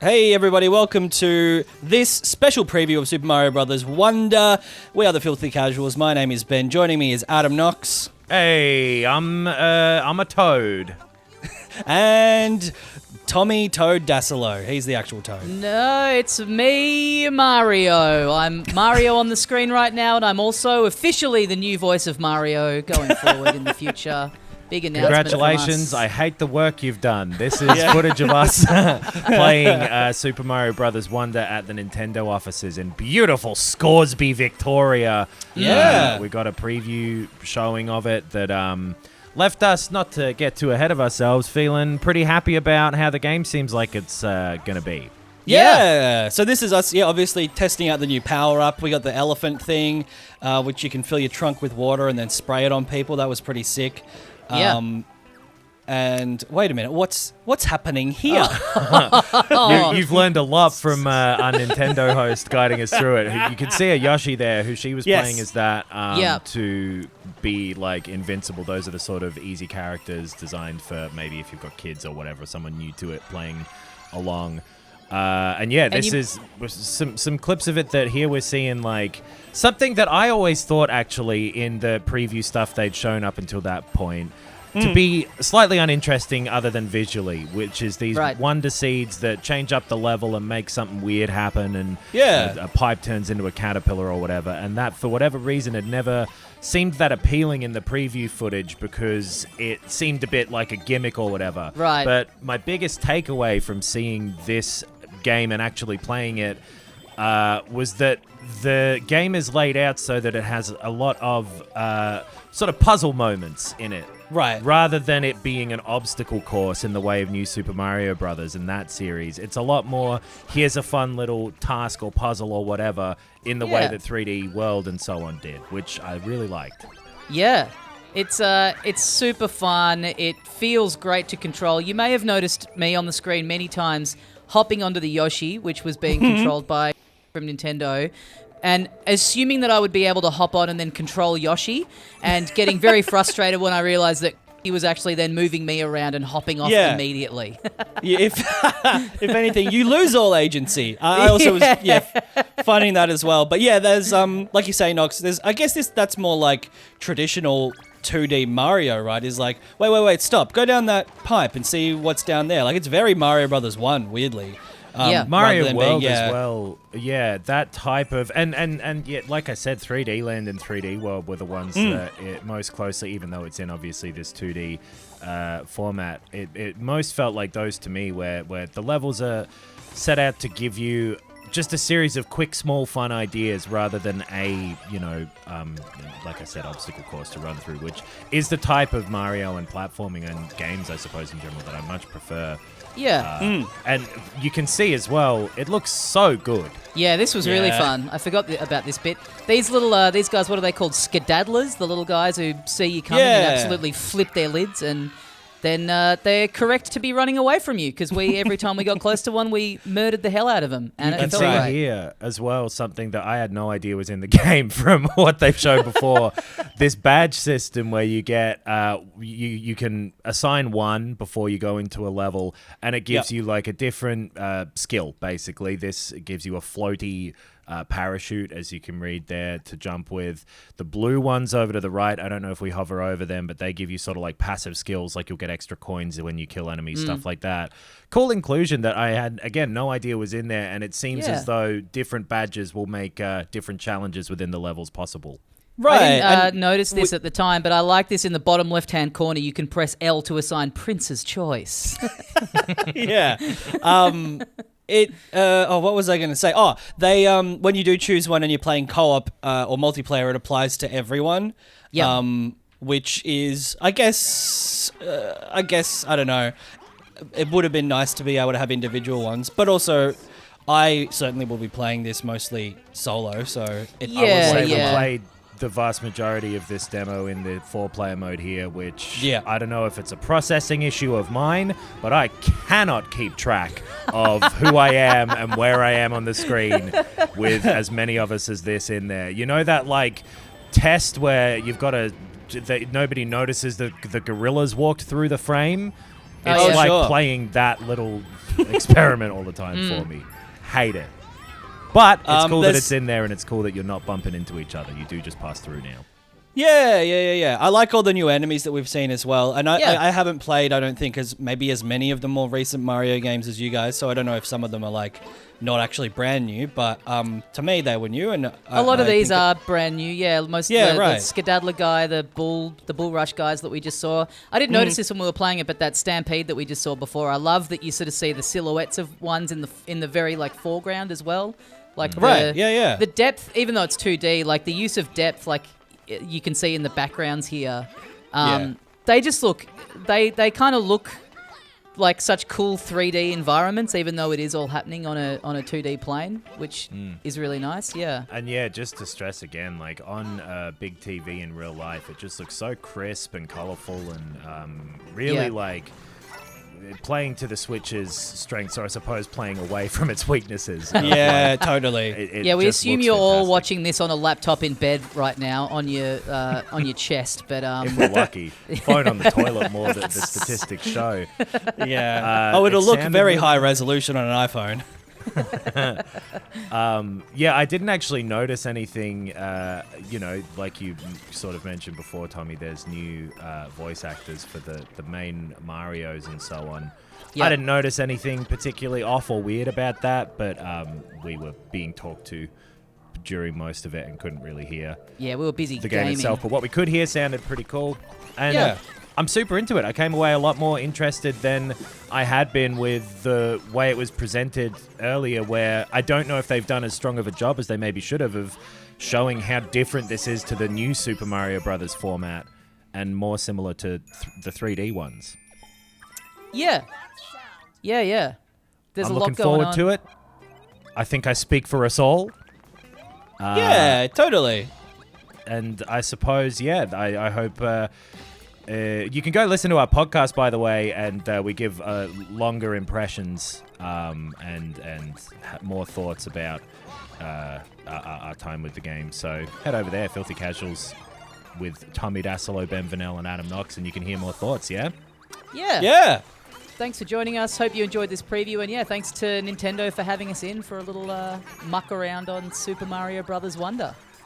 Hey everybody, welcome to this special preview of Super Mario Bros. Wonder. We are the Filthy Casuals. My name is Ben. Joining me is Adam Knox. Hey, I'm a toad. And Tommy Toad Dasilo. He's the actual toad. No, it's me, Mario. I'm Mario on the screen right now, and I'm also officially the new voice of Mario going forward in the future. Big announcement. Congratulations. From us. I hate the work you've done. This is footage of us playing Super Mario Bros. Wonder at the Nintendo offices in beautiful Scoresby, Victoria. Yeah. We got a preview showing of it that left us, not to get too ahead of ourselves, feeling pretty happy about how the game seems like it's going to be. Yeah. So this is us, obviously testing out the new power-up. We got the elephant thing, which you can fill your trunk with water and then spray it on people. That was pretty sick. And wait a minute, what's happening here? You've learned a lot from our Nintendo host guiding us through it. You can see a Yoshi there, who she was playing as that to be like invincible. Those are the sort of easy characters designed for maybe if you've got kids or whatever, someone new to it playing along. This is some clips of it that here we're seeing like something that I always thought actually in the preview stuff they'd shown up until that point to be slightly uninteresting other than visually, which is these wonder seeds that change up the level and make something weird happen, and a pipe turns into a caterpillar or whatever, and that for whatever reason had never seemed that appealing in the preview footage because it seemed a bit like a gimmick or whatever. Right. But my biggest takeaway from seeing this game and actually playing it was that the game is laid out so that it has a lot of sort of puzzle moments in it. Right. Rather than it being an obstacle course in the way of New Super Mario Brothers in that series. It's a lot more, here's a fun little task or puzzle or whatever in the way that 3D World and so on did, which I really liked. Yeah. It's super fun. It feels great to control. You may have noticed me on the screen many times hopping onto the Yoshi, which was being controlled by from Nintendo, and assuming that I would be able to hop on and then control Yoshi, and getting very frustrated when I realized that he was actually then moving me around and hopping off immediately. If anything, you lose all agency. I also was finding that as well. But yeah, there's like you say, Nox. I guess that's more like traditional 2D Mario, right? Is like wait, stop, go down that pipe and see what's down there. Like it's very Mario Brothers 1, weirdly. Mario World as well. Yeah, that type of and yet, like I said, 3D Land and 3D World were the ones that it most closely, even though it's in obviously this 2D format, it most felt like those to me, where the levels are set out to give you just a series of quick, small, fun ideas rather than a, like I said, obstacle course to run through, which is the type of Mario and platforming and games, I suppose, in general, that I much prefer. Yeah. And you can see as well, it looks so good. Yeah, this was really fun. I forgot about this bit. These little, these guys, what are they called? Skedaddlers, the little guys who see you coming and absolutely flip their lids, and then they're correct to be running away from you, because every time we got close to one, we murdered the hell out of them. And you can felt see great. here as well something that I had no idea was in the game from what they've shown before. This badge system where you get you can assign one before you go into a level, and it gives you like a different skill. Basically, this gives you a floaty parachute, as you can read there, to jump with. The blue ones over to the right, I don't know if we hover over them, but they give you sort of like passive skills, like you'll get extra coins when you kill enemies, stuff like that. Cool inclusion that I had, again, no idea was in there, and it seems as though different badges will make different challenges within the levels possible. Right. I didn't notice this at the time, but I like this in the bottom left-hand corner. You can press L to assign Prince's Choice. Yeah. What was I going to say? Oh, they when you do choose one and you're playing co-op or multiplayer, it applies to everyone. Yeah. Which is, I guess, I don't know. It would have been nice to be able to have individual ones, but also, I certainly will be playing this mostly solo. So I would say we played the vast majority of this demo in the 4-player mode here, which I don't know if it's a processing issue of mine, but I cannot keep track of who I am and where I am on the screen with as many of us as this in there. You know that like test where you've got nobody notices that the gorillas walked through the frame? It's like playing that little experiment all the time for me. Hate it. But it's cool that it's in there, and it's cool that you're not bumping into each other. You do just pass through now. Yeah. I like all the new enemies that we've seen as well. And I haven't played, I don't think, as many of the more recent Mario games as you guys. So I don't know if some of them are like not actually brand new. But to me, they were new. And a lot of these are brand new. Yeah, most the Skedaddler guy, the Bull Rush guys that we just saw. I didn't notice this when we were playing it, but that Stampede that we just saw before, I love that you sort of see the silhouettes of ones in the very like foreground as well. Like the depth, even though it's 2D, like the use of depth, like you can see in the backgrounds here. They just look, they kind of look like such cool 3D environments, even though it is all happening on a 2D plane, which is really nice. Yeah. And just to stress again, like on a big TV in real life, it just looks so crisp and colorful and really like playing to the Switch's strengths, or I suppose playing away from its weaknesses. Totally. We assume you're all watching this on a laptop in bed right now on your chest, but if we're lucky, phone on the toilet more than the statistics show. It'll look very high resolution on an iPhone. I didn't actually notice anything, like you sort of mentioned before, Tommy, there's new voice actors for the main Marios and so on. I didn't notice anything particularly off or weird about that, but we were being talked to during most of it and couldn't really hear we were busy the game gaming itself, but what we could hear sounded pretty cool. And I'm super into it. I came away a lot more interested than I had been with the way it was presented earlier, where I don't know if they've done as strong of a job as they maybe should have of showing how different this is to the new Super Mario Brothers format and more similar to the 3D ones. Yeah. There's I'm a lot looking going forward on. to it. I think I speak for us all. Totally. And I suppose, I hope... you can go listen to our podcast, by the way, and we give longer impressions and more thoughts about our time with the game. So head over there, Filthy Casuals, with Tommy Dassolo, Ben Vanel, and Adam Knox, and you can hear more thoughts, Yeah. Thanks for joining us. Hope you enjoyed this preview, and thanks to Nintendo for having us in for a little muck around on Super Mario Brothers Wonder.